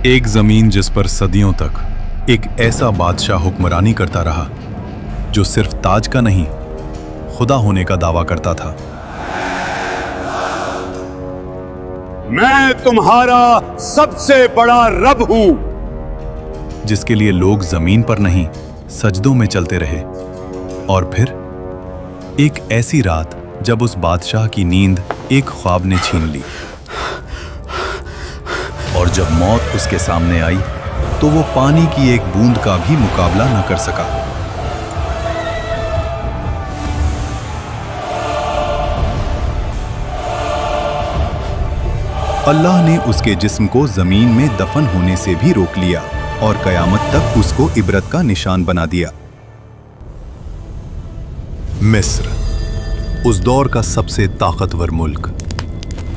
एक जमीन जिस पर सदियों तक एक ऐसा बादशाह हुक्मरानी करता रहा जो सिर्फ ताज का नहीं, खुदा होने का दावा करता था। मैं तुम्हारा सबसे बड़ा रब हूं, जिसके लिए लोग जमीन पर नहीं सजदों में चलते रहे। और फिर एक ऐसी रात जब उस बादशाह की नींद एक ख्वाब ने छीन ली, और जब मौत उसके सामने आई तो वो पानी की एक बूंद का भी मुकाबला न कर सका। अल्लाह ने उसके जिस्म को जमीन में दफन होने से भी रोक लिया और कयामत तक उसको इबरत का निशान बना दिया। मिस्र, उस दौर का सबसे ताकतवर मुल्क,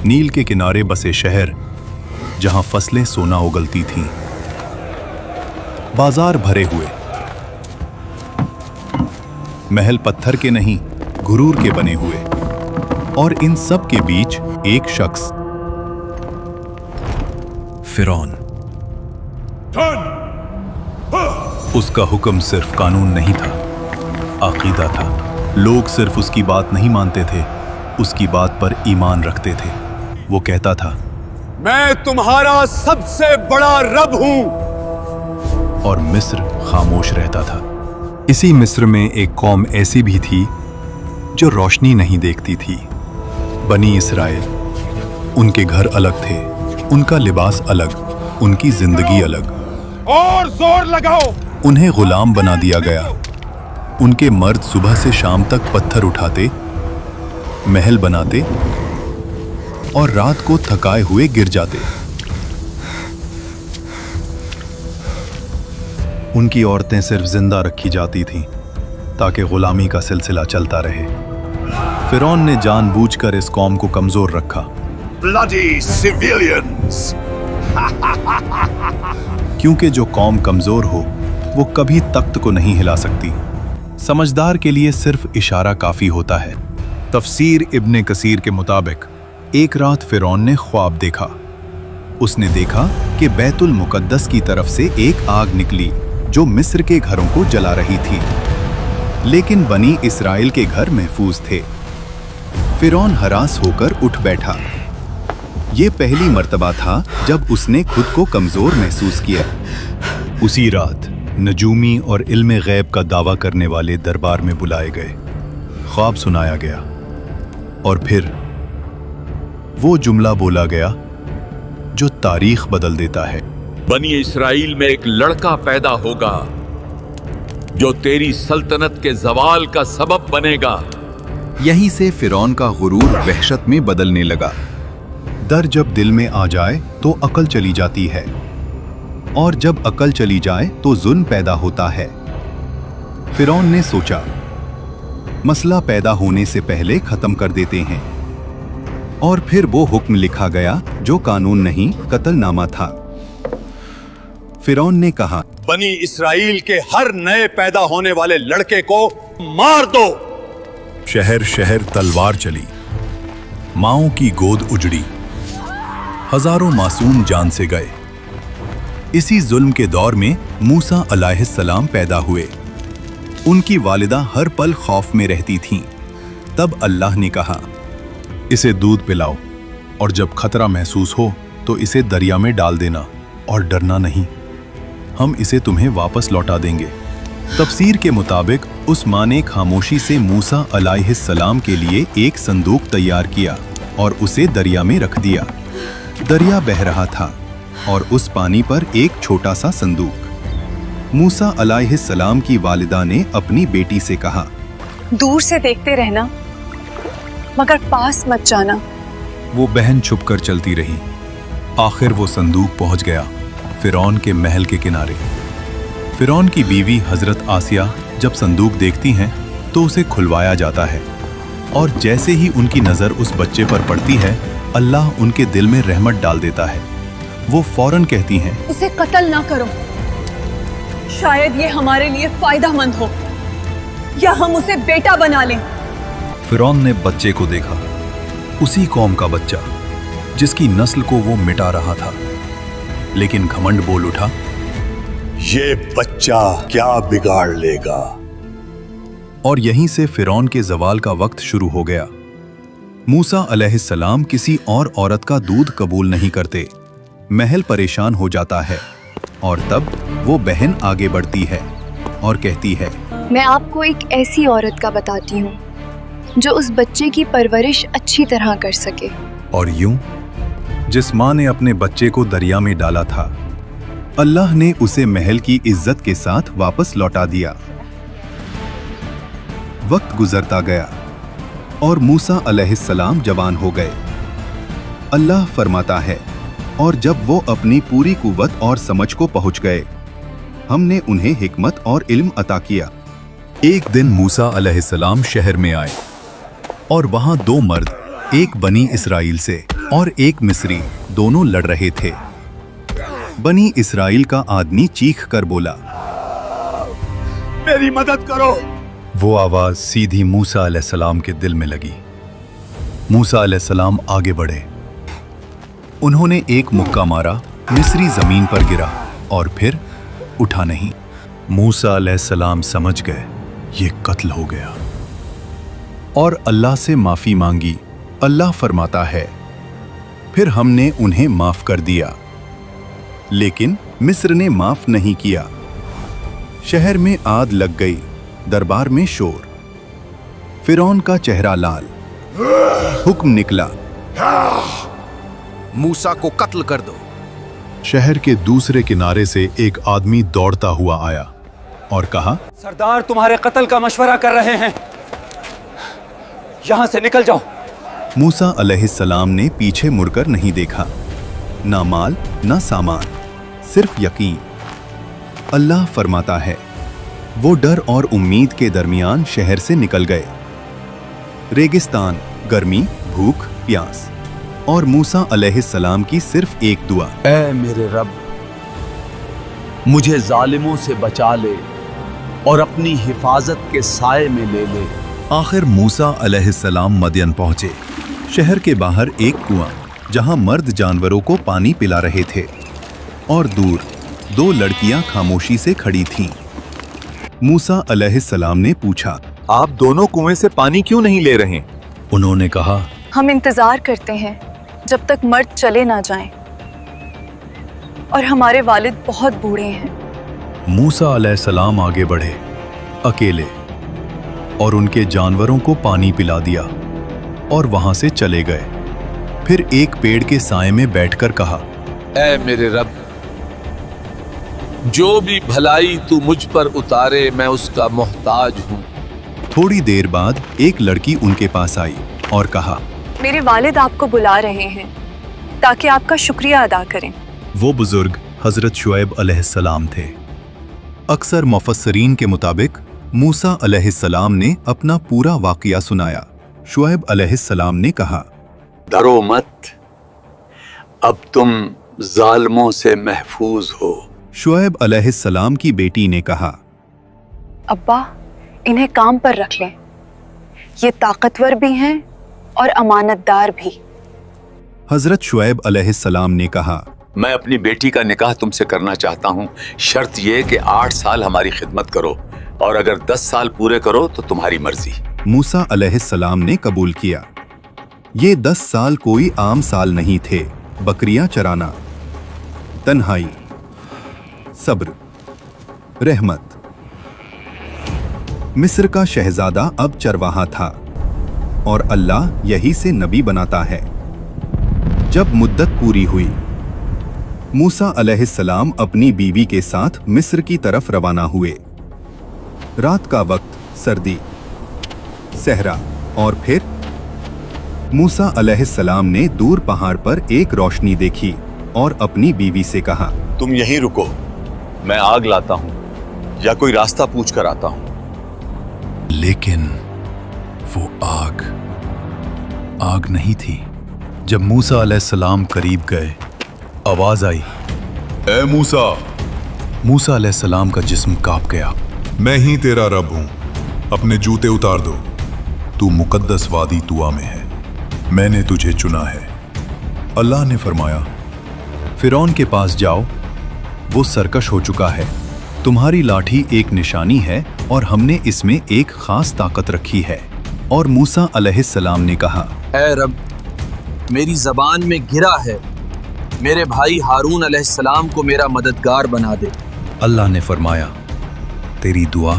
नील के किनारे बसे शहर जहां फसलें सोना उगलती थीं, बाजार भरे हुए, महल पत्थर के नहीं गुरूर के बने हुए, और इन सब के बीच एक शख्स, फिरौन। उसका हुक्म सिर्फ कानून नहीं था, अकीदा था। लोग सिर्फ उसकी बात नहीं मानते थे, उसकी बात पर ईमान रखते थे। वो कहता था, मैं तुम्हारा सबसे बड़ा रब हूं। और मिस्र खामोश रहता था। इसी मिस्र में एक कौम ऐसी भी थी जो रोशनी नहीं देखती थी, बनी इसराइल। उनके घर अलग थे, उनका लिबास अलग, उनकी जिंदगी अलग। और जोर लगाओ। उन्हें गुलाम बना दिया गया। उनके मर्द सुबह से शाम तक पत्थर उठाते, महल बनाते और रात को थकाए हुए गिर जाते। उनकी औरतें सिर्फ जिंदा रखी जाती थीं ताकि गुलामी का सिलसिला चलता रहे। फिरौन ने जानबूझकर इस कौम को कमजोर रखा। Bloody civilians! क्योंकि जो कौम कमजोर हो वो कभी तख्त को नहीं हिला सकती। समझदार के लिए सिर्फ इशारा काफी होता है। तफसीर इब्ने कसीर के मुताबिक एक रात फिरौन ने ख्वाब देखा। उसने देखा कि बैतुल मुकद्दस की तरफ से एक आग निकली जो मिस्र के घरों को जला रही थी, लेकिन बनी इसराइल के घर महफूज थे। फिरौन हरास होकर उठ बैठा। ये पहली मर्तबा था जब उसने खुद को कमजोर महसूस किया। उसी रात नजूमी और इल्मे गैब का दावा करने वाले दरबार में बुलाए गए। ख्वाब सुनाया गया और फिर वो जुमला बोला गया जो तारीख बदल देता है। बनी इस्राइल में एक लड़का पैदा होगा जो तेरी सल्तनत के जवाल का सबब बनेगा। यहीं से फिरौन का गुरूर वहशत में बदलने लगा। डर जब दिल में आ जाए तो अकल चली जाती है, और जब अकल चली जाए तो जुल्म पैदा होता है। फिरौन ने सोचा, मसला पैदा होने से पहले खत्म कर देते हैं। और फिर वो हुक्म लिखा गया जो कानून नहीं, कत्लनामा था। फिरौन ने कहा, बनी इसराइल के हर नए पैदा होने वाले लड़के को मार दो। शहर शहर तलवार चली, माओं की गोद उजड़ी, हजारों मासूम जान से गए। इसी जुल्म के दौर में मूसा अलैहिस्सलाम पैदा हुए। उनकी वालिदा हर पल खौफ में रहती थीं। तब अल्लाह ने कहा, इसे दूध पिलाओ, और जब खतरा महसूस हो तो इसे दरिया में डाल देना, और डरना नहीं, हम इसे तुम्हें वापस लौटा देंगे। तफसीर के मुताबिक उस माँ ने खामोशी से मूसा अलैहिस्सलाम के लिए एक संदूक तैयार किया और उसे दरिया में रख दिया। दरिया बह रहा था और उस पानी पर एक छोटा सा संदूक। मूसा अलैहिस्सलाम की वालिदा ने अपनी बेटी से कहा, दूर से देखते रहना, मगर पास मत जाना। वो बहन छुपकर चलती रही। आखिर वो संदूक पहुंच गया फिरौन के महल के किनारे। फिरौन की बीवी हजरत आसिया जब संदूक देखती हैं तो उसे खुलवाया जाता है, और जैसे ही उनकी नजर उस बच्चे पर पड़ती है, अल्लाह उनके दिल में रहमत डाल देता है। वो फौरन कहती हैं, इसे कत्ल ना करो, शायद ये हमारे लिए फायदेमंद हो, या हम उसे बेटा बना लें। फिरौन ने बच्चे को देखा, उसी कौम का बच्चा जिसकी नस्ल को वो मिटा रहा था। लेकिन घमंड बोल उठा, ये बच्चा क्या बिगाड़ लेगा। और यहीं से फिरौन के जवाल का वक्त शुरू हो गया। मूसा अलैहिस्सलाम किसी और औरत का दूध कबूल नहीं करते। महल परेशान हो जाता है और तब वो बहन आगे बढ़ती है और कहती है, मैं आपको एक ऐसी औरत का बताती हूँ जो उस बच्चे की परवरिश अच्छी तरह कर सके। और यूं जिस माँ ने अपने बच्चे को दरिया में डाला था, अल्लाह ने उसे महल की इज्जत के साथ वापस लौटा दिया। वक्त गुजरता गया और मूसा अलैहिस्सलाम जवान हो गए। अल्लाह फरमाता है, और जब वो अपनी पूरी कुव्वत और समझ को पहुंच गए, हमने उन्हें हिकमत और इल्म अता किया। एक दिन मूसा अलैहिस्सलाम शहर में आए और वहां दो मर्द, एक बनी इसराइल से और एक मिस्री, दोनों लड़ रहे थे। बनी इसराइल का आदमी चीख कर बोला, मेरी मदद करो। वो आवाज सीधी मूसा अलैहिस्सलाम के दिल में लगी। मूसा अलैहिस्सलाम आगे बढ़े। उन्होंने एक मुक्का मारा, मिस्री जमीन पर गिरा और फिर उठा नहीं। मूसा अलैहिस्सलाम समझ गए ये कत्ल हो गया और अल्लाह से माफी मांगी। अल्लाह फरमाता है, फिर हमने उन्हें माफ कर दिया, लेकिन मिस्र ने माफ नहीं किया। शहर में आग लग गई, दरबार में शोर। फिरौन का चेहरा लाल। हुक्म निकला, मूसा को कत्ल कर दो। शहर के दूसरे किनारे से एक आदमी दौड़ता हुआ आया और कहा, सरदार तुम्हारे कत्ल का मशवरा कर रहे हैं, यहां से निकल जाओ। मूसा अलैहिस्सलाम ने पीछे मुड़कर नहीं देखा, ना माल ना सामान, सिर्फ यकीन। अल्लाह फरमाता है, वो डर और उम्मीद के दरमियान शहर से निकल गए। रेगिस्तान, गर्मी, भूख, प्यास और मूसा अलैहिस्सलाम की सिर्फ एक दुआ, ऐ मेरे रब, मुझे जालिमों से बचा ले और अपनी हिफाजत के साए में ले ले। आखिर मूसा अलैहिस्सलाम मदयन पहुंचे। शहर के बाहर एक कुआं, जहां मर्द जानवरों को पानी पिला रहे थे, और दूर दो लड़कियां खामोशी से खड़ी थीं। मूसा अलैहिस्सलाम ने पूछा, आप दोनों कुएं से पानी क्यों नहीं ले रहे? उन्होंने कहा, हम इंतजार करते हैं जब तक मर्द चले ना जाएं, और हमारे वालिद बहुत बूढ़े हैं। मूसा अलैहिस्सलाम आगे बढ़े अकेले और उनके जानवरों को पानी पिला दिया और वहां से चले गए। फिर एक पेड़ के साए में बैठकर कहा, ऐ मेरे रब, जो भी भलाई तू मुझ पर उतारे मैं उसका मोहताज हूं। थोड़ी देर बाद एक लड़की उनके पास आई और कहा, मेरे वालिद आपको बुला रहे हैं ताकि आपका शुक्रिया अदा करें। वो बुजुर्ग हजरत शुएब अलैहिस्सलाम थे। अक्सर मुफस्सरीन के मुताबिक मूसा अलैहिस्सलाम ने अपना पूरा वाक़या सुनाया। शुएब अलैहिस्सलाम ने कहा, डरो मत, अब तुम जालिमों से महफूज हो। शुएब अलैहिस्सलाम की बेटी ने कहा, अब्बा, इन्हें काम पर रख लें, ये ताकतवर भी हैं और अमानतदार भी। हजरत शुएब अलैहिस्सलाम ने कहा, मैं अपनी बेटी का निकाह तुमसे करना चाहता हूँ, शर्त यह कि 8 साल हमारी खिदमत करो, और अगर 10 साल पूरे करो तो तुम्हारी मर्जी। मूसा अलैहिस्सलाम ने कबूल किया। ये 10 साल कोई आम साल नहीं थे। बकरियां चराना, तन्हाई, सब्र, रहमत। मिस्र का शहजादा अब चरवाहा था और अल्लाह यही से नबी बनाता है। जब मुद्दत पूरी हुई, मूसा अलैहिस्सलाम अपनी बीवी के साथ मिस्र की तरफ रवाना हुए। रात का वक्त, सर्दी, सहरा, और फिर मूसा अलैहिस्सलाम ने दूर पहाड़ पर एक रोशनी देखी और अपनी बीवी से कहा, तुम यहीं रुको, मैं आग लाता हूँ या कोई रास्ता पूछ कर आता हूँ। लेकिन वो आग नहीं थी। जब मूसा अलैहिस्सलाम करीब गए, आवाज आई, ए मूसा। मूसा अलैहिस्सलाम का जिस्म कांप गया। मैं ही तेरा रब हूं, अपने जूते उतार दो। तू मुकद्दस वादी तुआ में है, मैंने तुझे चुना है। अल्लाह ने फरमाया, फिरौन के पास जाओ, वो सरकश हो चुका है। तुम्हारी लाठी एक निशानी है और हमने इसमें एक खास ताकत रखी है। और मूसा अलैहिस्सलाम ने कहा, ऐ रब, मेरी जबान में गिरा है, मेरे भाई हारून अलैहिस्सलाम को मेरा मददगार बना दे। अल्लाह ने फरमाया, तेरी दुआ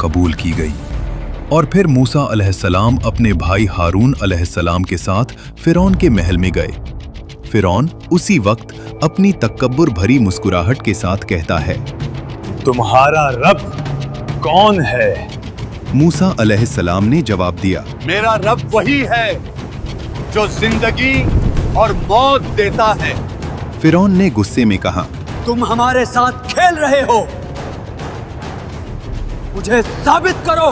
कबूल की गई। और फिर मूसा अलैहिस्सलाम अपने भाई हारून अलैहिस्सलाम के साथ फिरौन के महल में गए। फिरौन उसी वक्त अपनी तकब्बुर भरी मुस्कुराहट के साथ कहता है, तुम्हारा रब कौन है? मूसा अलैहिस्सलाम ने जवाब दिया, मेरा रब वही है जो जिंदगी और मौत देता है। फिरौन ने गुस्से में कहा, तुम हमारे साथ खेल रहे हो, मुझे साबित करो।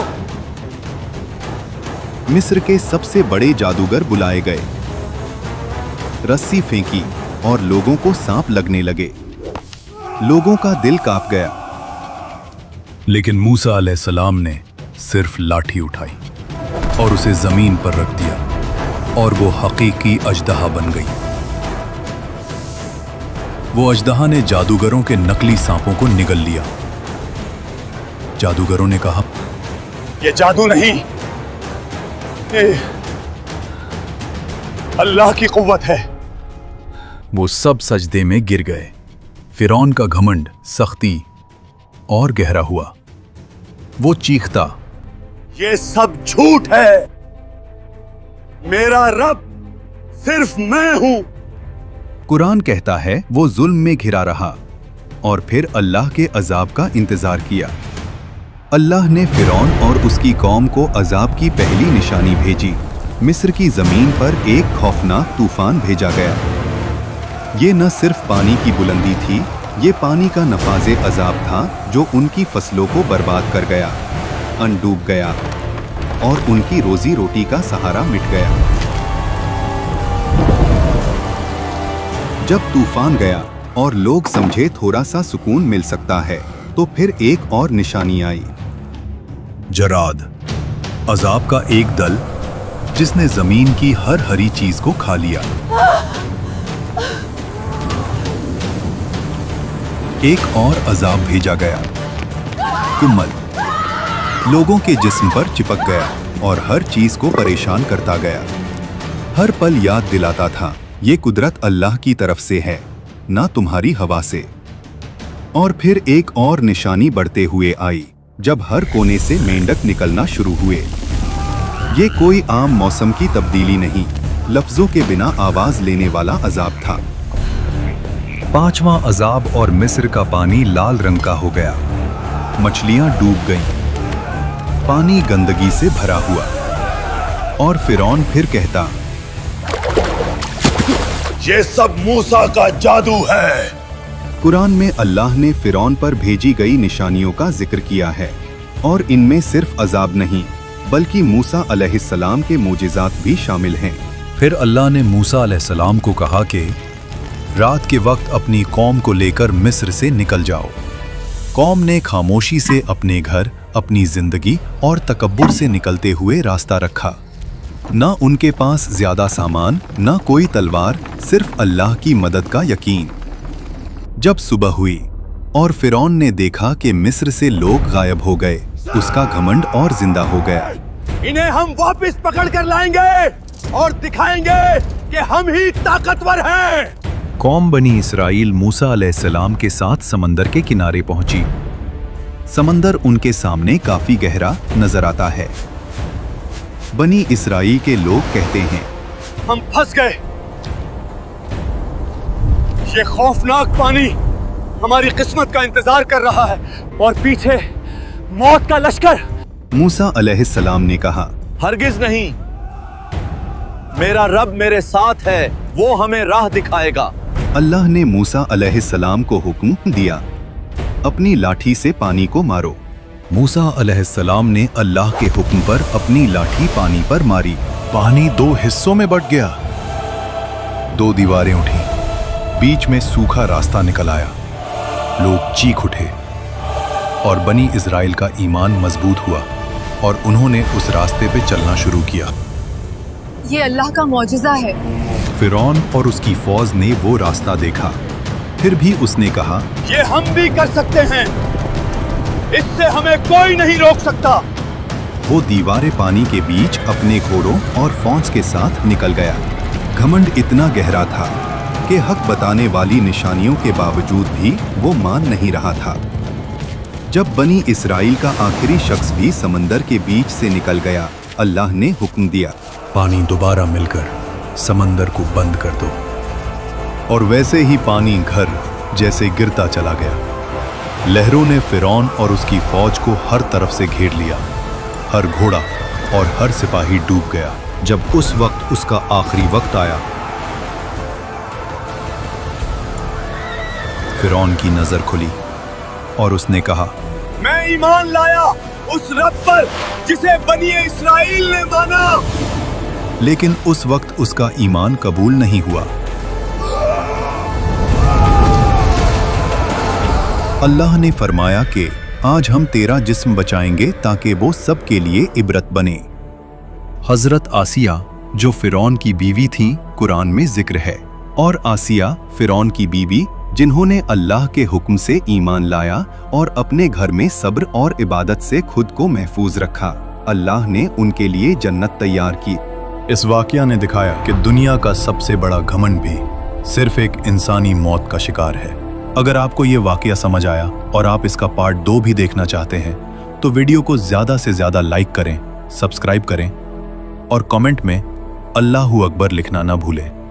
मिस्र के सबसे बड़े जादूगर बुलाए गए। रस्सी फेंकी और लोगों को सांप लगने लगे। लोगों का दिल कांप गया। लेकिन मूसा अलैहिस्सलाम ने सिर्फ लाठी उठाई और उसे जमीन पर रख दिया और वो हकीकी अजदहा बन गई। वो अजदहा ने जादूगरों के नकली सांपों को निगल लिया। जादूगरों ने कहा, ये जादू नहीं, ये अल्लाह की कुव्वत है। वो सब सजदे में गिर गए। फिरौन का घमंड सख्ती और गहरा हुआ। वो चीखता, ये सब झूठ है, मेरा रब सिर्फ मैं हूं। कुरान कहता है वो जुल्म में घिरा रहा और फिर अल्लाह के अजाब का इंतजार किया। अल्लाह ने फिरौन और उसकी कौम को अजाब की पहली निशानी भेजी। मिस्र की जमीन पर एक खौफनाक तूफान भेजा गया। ये न सिर्फ पानी की बुलंदी थी, ये पानी का नफाजे अजाब था जो उनकी फसलों को बर्बाद कर गया, अनडूब गया और उनकी रोजी रोटी का सहारा मिट गया। जब तूफान गया और लोग समझे थोड़ा सा सुकून मिल सकता है, तो फिर एक और निशानी आई। जराद, अजाब का एक दल जिसने जमीन की हर हरी चीज को खा लिया। एक और अजाब भेजा गया, कुम्मल, लोगों के जिस्म पर चिपक गया और हर चीज को परेशान करता गया। हर पल याद दिलाता था, ये कुदरत अल्लाह की तरफ से है, ना तुम्हारी हवा से। और फिर एक और निशानी बढ़ते हुए आई, जब हर कोने से मेंढक निकलना शुरू हुए। ये कोई आम मौसम की तब्दीली नहीं, लफ्जों के बिना आवाज लेने वाला अजाब था। पांचवां अजाब और मिस्र का पानी लाल रंग का हो गया। मछलियां डूब गईं। पानी गंदगी से भरा हुआ। और फिरौन फिर कहता, ये सब मूसा का जादू है। कुरान में अल्लाह ने फिरौन पर भेजी गई निशानियों का जिक्र किया है और इनमें सिर्फ अजाब नहीं बल्कि मूसा अलैहिस्सलाम के मोजिज़ात भी शामिल हैं। फिर अल्लाह ने मूसा अलैहिस्सलाम को कहा कि रात के वक्त अपनी कौम को लेकर मिस्र से निकल जाओ। कौम ने खामोशी से अपने घर, अपनी जिंदगी और तकब्बुर से निकलते हुए रास्ता रखा। न उनके पास ज्यादा सामान, न कोई तलवार, सिर्फ अल्लाह की मदद का यकीन। जब सुबह हुई और फिरौन ने देखा कि मिस्र से लोग गायब हो गए, उसका घमंड और जिंदा हो गया। इन्हें हम वापस पकड़ कर लाएंगे और दिखाएंगे कि हम ही ताकतवर हैं। कौम बनी इसराइल मूसा अलैहिस्सलाम के साथ समंदर के किनारे पहुंची। समंदर उनके सामने काफी गहरा नजर आता है। बनी इसराइल के लोग कहते हैं, हम फंस गए। ये खौफनाक पानी हमारी किस्मत का इंतजार कर रहा है और पीछे मौत का लश्कर। मूसा अलैहिस्सलाम ने कहा, हरगिज नहीं, मेरा रब मेरे साथ है, वो हमें राह दिखाएगा। अल्लाह ने मूसा अलैहिस्सलाम को हुक्म दिया, अपनी लाठी से पानी को मारो। मूसा अलैहिस्सलाम ने अल्लाह के हुक्म पर अपनी लाठी पानी पर मारी। पानी दो हिस्सों में बंट गया। दो दीवारें उठी, बीच में सूखा रास्ता निकल आया। लोग चीख उठे और बनी इज़राइल का ईमान मजबूत हुआ और उन्होंने उस रास्ते पे चलना शुरू किया। ये अल्लाह का मौजिज़ा है। फिरौन और उसकी फौज ने वो रास्ता देखा फिर भी उसने कहा, ये हम भी कर सकते हैं, इससे हमें कोई नहीं रोक सकता। वो दीवारे पानी के बीच अपने घोड़ों और फौज के साथ निकल गया। घमंड इतना गहरा था कि हक बताने वाली निशानियों के बावजूद भी वो मान नहीं रहा था। जब बनी इस्राइल का आखिरी शख्स भी समंदर के बीच से निकल गया, अल्लाह ने हुक्म दिया, पानी दोबारा मिलकर समंदर को बंद कर दो। और वैसे ही पानी घर जैसे गिरता चला गया। लहरों ने फिरौन और उसकी फौज को हर तरफ से घेर लिया। हर घोड़ा और हर सिपाही डूब गया। जब उस वक्त उसका आखिरी वक्त आया, फिरौन की नजर खुली और उसने कहा, मैं ईमान लाया उस रब पर जिसे बनी इस्राइल ने माना। लेकिन उस वक्त उसका ईमान कबूल नहीं हुआ। अल्लाह ने फरमाया कि आज हम तेरा जिस्म बचाएंगे ताकि वो सब के लिए इबरत बने। हजरत आसिया जो फिरौन की बीवी थी, कुरान में जिक्र है। और आसिया फिरौन की बीवी जिन्होंने अल्लाह के हुक्म से ईमान लाया और अपने घर में सब्र और इबादत से खुद को महफूज रखा, अल्लाह ने उनके लिए जन्नत तैयार की। इस वाकया ने दिखाया कि दुनिया का सबसे बड़ा घमंड भी सिर्फ एक इंसानी मौत का शिकार है। अगर आपको ये वाकया समझ आया और आप इसका पार्ट 2 भी देखना चाहते हैं तो वीडियो को ज़्यादा से ज़्यादा लाइक करें, सब्सक्राइब करें और कमेंट में अल्लाहू अकबर लिखना ना भूलें।